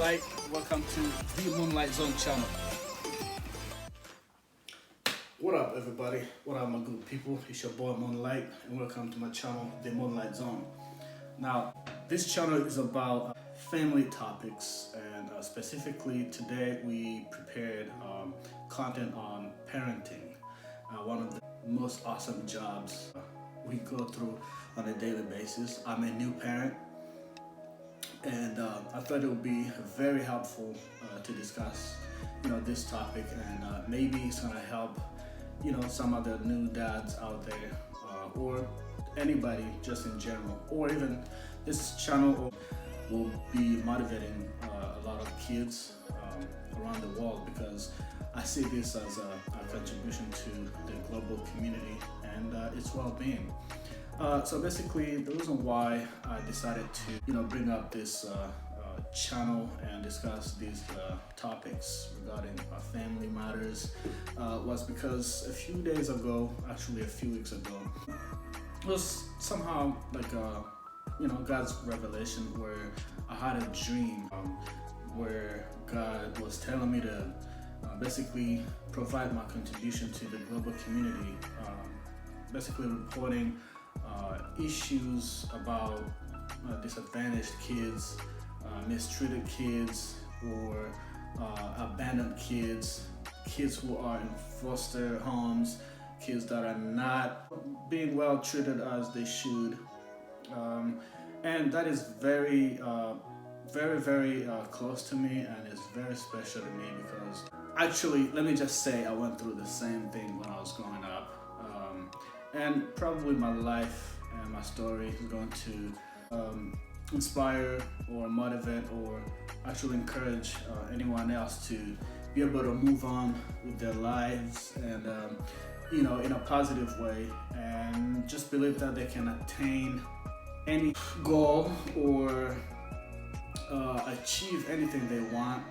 Moonlight. Welcome to the Moonlight Zone channel. What up, everybody? What up, my good people? It's your boy Moonlight, and welcome to my channel, the Moonlight Zone. Now, this channel is about family topics, and specifically today we prepared content on parenting, one of the most awesome jobs we go through on a daily basis. I'm a new parent, and I thought it would be very helpful to discuss, this topic, and maybe it's gonna help, some other new dads out there, or anybody just in general, or even this channel will be motivating a lot of kids around the world, because I see this as a contribution to the global community and its well-being. So basically, the reason why I decided to, bring up this channel and discuss these topics regarding family matters was because a few days ago, actually a few weeks ago, it was somehow like God's revelation, where I had a dream where God was telling me to basically provide my contribution to the global community, basically reporting issues about disadvantaged kids, mistreated kids, or abandoned kids, kids who are in foster homes, kids that are not being well treated as they should. And that is very, very close to me, and it's very special to me because actually, let me just say, I went through the same thing when I was growing up. And probably my life and my story is going to inspire or motivate or actually encourage anyone else to be able to move on with their lives, and in a positive way, and just believe that they can attain any goal or achieve anything they want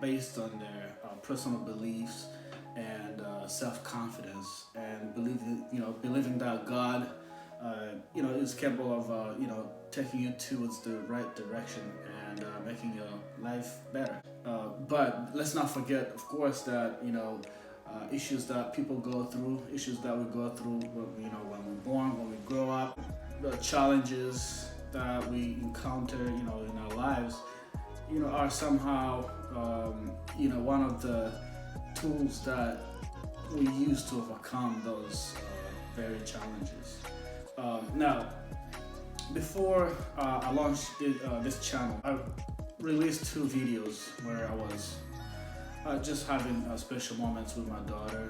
based on their personal beliefs and self-confidence, and believing that God is capable of taking you towards the right direction and making your life better. But let's not forget, of course, that issues that people go through, issues that we go through, when we're born, when we grow up, the challenges that we encounter, in our lives, are somehow, one of the tools that we use to overcome those very challenges. Now, before I launched this channel, I released 2 videos where I was just having special moments with my daughter.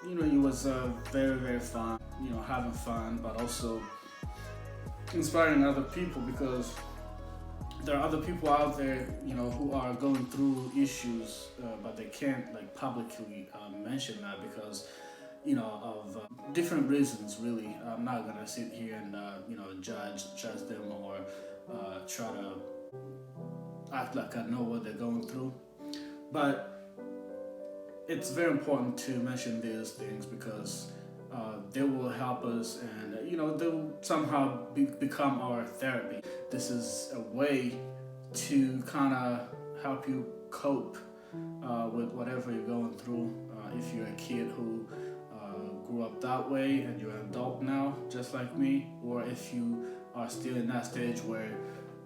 It was very fun, having fun, but also inspiring other people, because there are other people out there, who are going through issues, but they can't publicly mention that because, of different reasons. Really, I'm not gonna sit here and judge them or try to act like I know what they're going through. But it's very important to mention these things because they will help us, and they'll somehow become our therapy. This is a way to kind of help you cope with whatever you're going through. If you're a kid who grew up that way and you're an adult now, just like me, or if you are still in that stage where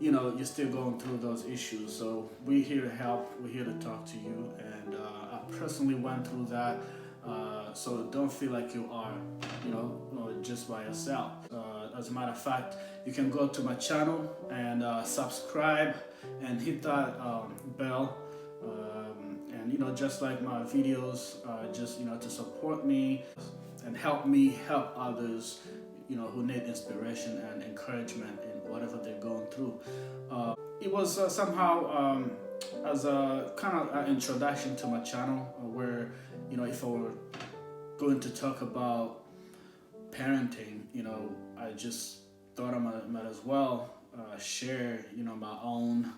you're still going through those issues. So we're here to help, we're here to talk to you, and I personally went through that, so don't feel like you are just by yourself. As a matter of fact, you can go to my channel and subscribe and hit that bell, and just like my videos, just to support me and help me help others who need inspiration and encouragement in whatever they're going through. It was somehow as a kind of an introduction to my channel, where if I were going to talk about parenting, I just thought I might as well share my own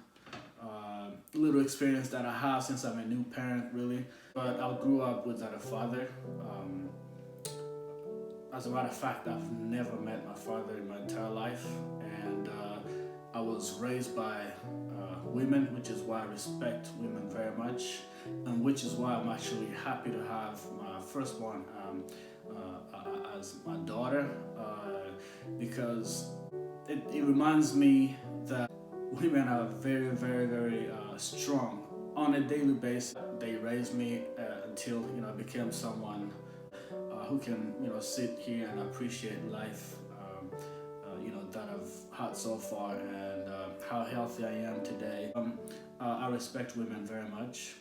little experience that I have, since I'm a new parent, really. But I grew up without a father. As a matter of fact, I've never met my father in my entire life, and I was raised by women, which is why I respect women very much, and which is why I'm actually happy to have my firstborn as my daughter, because it reminds me that women are very, very, very strong on a daily basis. They raised me until I became someone who can sit here and appreciate life. That I've had so far, and how healthy I am today. I respect women very much,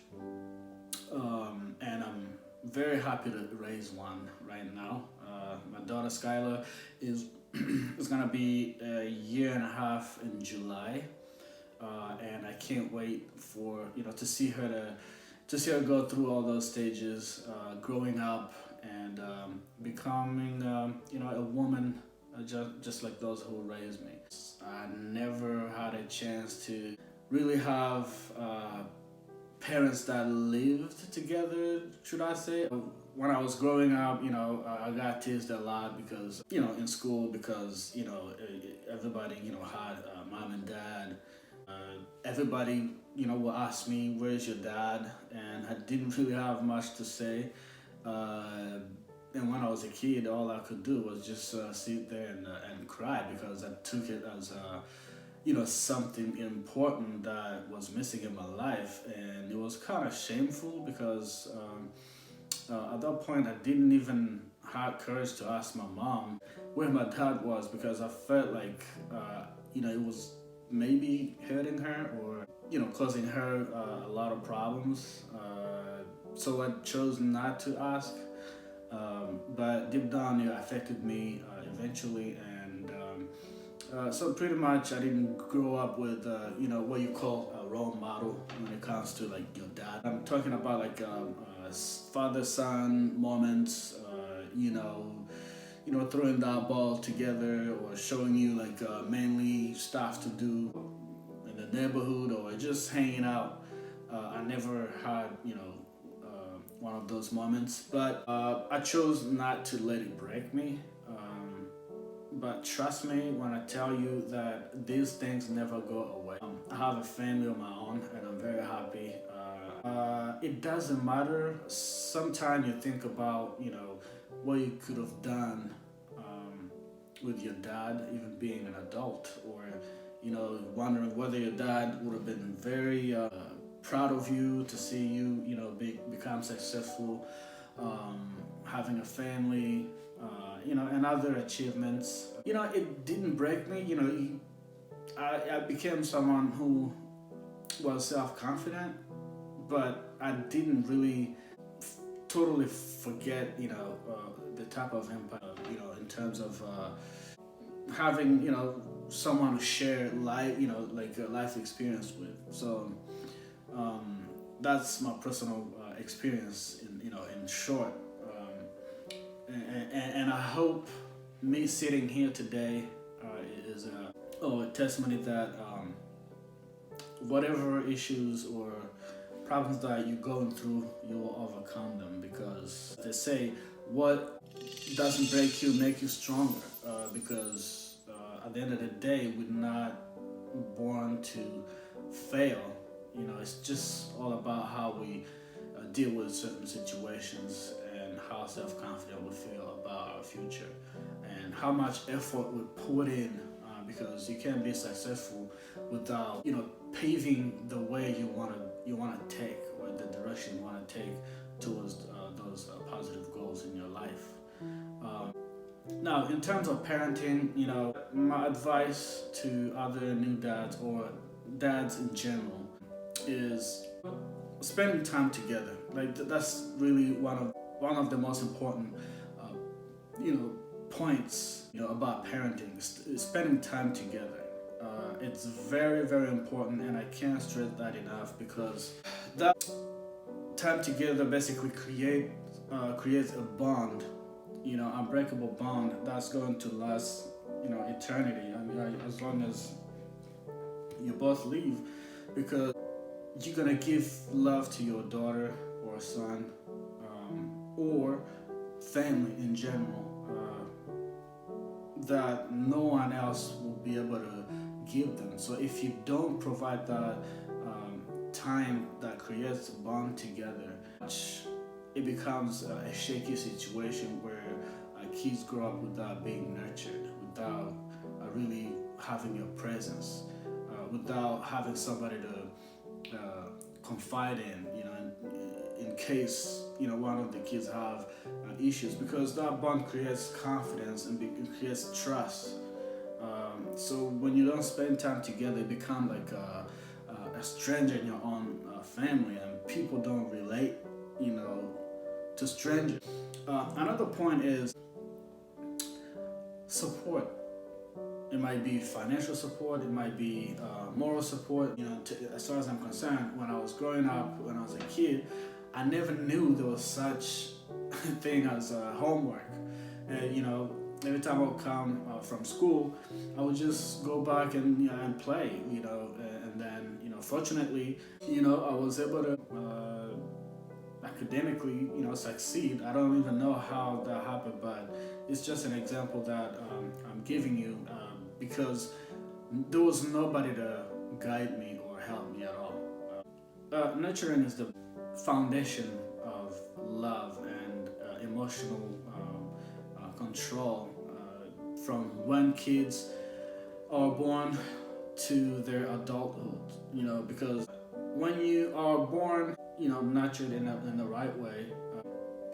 and I'm very happy to raise one right now. My daughter Skylar is is gonna be a year and a half in July, and I can't wait for to see her go through all those stages, growing up and becoming a woman, just like those who raised me. I never had a chance to really have parents that lived together, should I say. When I was growing up, I got teased a lot because, in school, because, everybody, had mom and dad. Everybody, will ask me, where's your dad? And I didn't really have much to say. And when I was a kid, all I could do was just sit there and cry, because I took it as something important that was missing in my life, and it was kind of shameful because at that point I didn't even have courage to ask my mom where my dad was, because I felt like it was maybe hurting her or causing her a lot of problems. So I chose not to ask. But deep down, it affected me eventually, and so pretty much I didn't grow up with what you call a role model when it comes to like your dad. I'm talking about like father-son moments, throwing that ball together or showing you like manly stuff to do in the neighborhood or just hanging out. I never had one of those moments, but I chose not to let it break me. But trust me when I tell you that these things never go away. I have a family of my own, and I'm very happy. It doesn't matter. Sometimes you think about, what you could have done with your dad, even being an adult, or, wondering whether your dad would have been very proud of you to see you, become successful, having a family, and other achievements. It didn't break me. I became someone who was self-confident, but I didn't really totally forget, the type of impact, in terms of having, someone to share life, like a life experience with. So that's my personal experience in short. And I hope me sitting here today is a testimony that whatever issues or problems that you're going through, you will overcome them, because they say what doesn't break you make you stronger, because at the end of the day, we're not born to fail. It's just all about how we deal with certain situations and how self-confident we feel about our future and how much effort we put in, because you can't be successful without paving the way you want to take, or the direction you want to take towards those positive goals in your life. Now, in terms of parenting, my advice to other new dads or dads in general is spending time together. Like that's really one of the most important, points, about parenting. Is spending time together. It's very, very important, and I can't stress that enough, because that time together basically creates a bond, unbreakable bond that's going to last, eternity. I mean, as long as you both live, because you're gonna give love to your daughter or son, or family in general, that no one else will be able to give them. So if you don't provide that time that creates a bond together, it becomes a shaky situation where kids grow up without being nurtured, without really having your presence, without having somebody to confide in, in case one of the kids have issues, because that bond creates confidence and it creates trust. So when you don't spend time together, you become like a stranger in your own family, and people don't relate, to strangers. Another point is support. It might be financial support, it might be moral support. As far as I'm concerned, when I was growing up, when I was a kid, I never knew there was such thing as homework. Every time I would come from school, I would just go back and play. And then fortunately, I was able to academically, succeed. I don't even know how that happened, but it's just an example that I'm giving you because there was nobody to guide me or help me at all. Nurturing is the foundation of love and emotional control from when kids are born to their adulthood. Because when you are born, nurtured in the right way,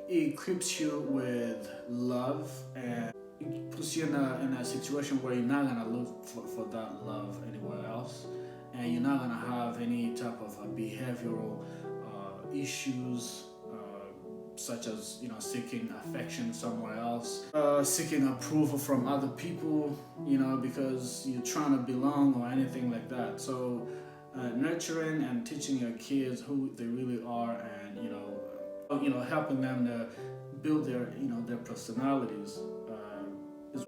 it equips you with love, and it puts you in a situation where you're not gonna look for that love anywhere else, and you're not gonna have any type of behavioral issues, such as seeking affection somewhere else, seeking approval from other people, because you're trying to belong or anything like that. So nurturing and teaching your kids who they really are, and helping them to build their personalities is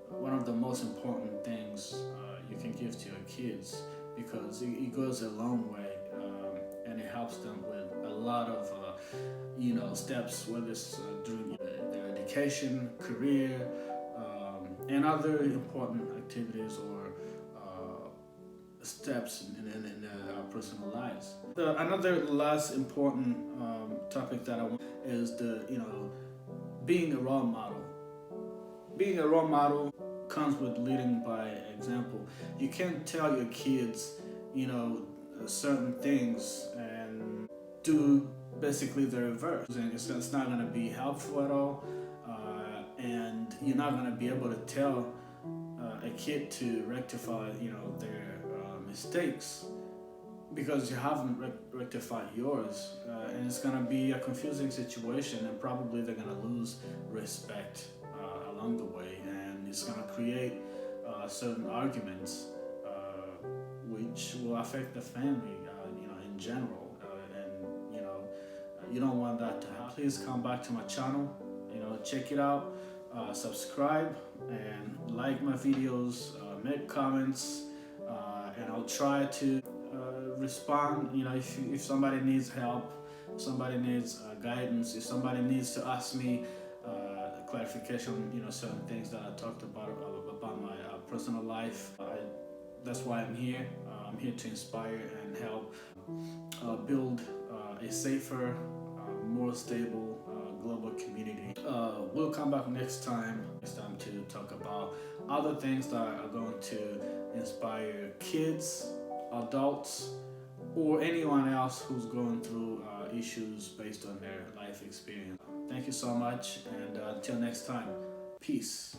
one of the most important things you can give to your kids, because it goes a long way, and it helps them with a lot of steps, whether it's during their education, career, and other important activities or steps in their personal lives. Another last important topic that I want is being a role model. Being a role model comes with leading by example. You can't tell your kids, certain things and do basically the reverse, and it's not going to be helpful at all, and you're not going to be able to tell a kid to rectify their mistakes because you haven't rectified yours, and it's going to be a confusing situation, and probably they're going to lose respect along the way, and it's going to create certain arguments which will affect the family in general, you don't want that to happen. Please come back to my channel, check it out, subscribe and like my videos, make comments, and I'll try to respond. If somebody needs help, if somebody needs guidance, if somebody needs to ask me clarification, certain things that I talked about my personal life, that's why I'm here. I'm here to inspire and help build a safer, more stable global community. We'll come back next time to talk about other things that are going to inspire kids, adults, or anyone else who's going through issues based on their life experience. Thank you so much, and until next time, peace.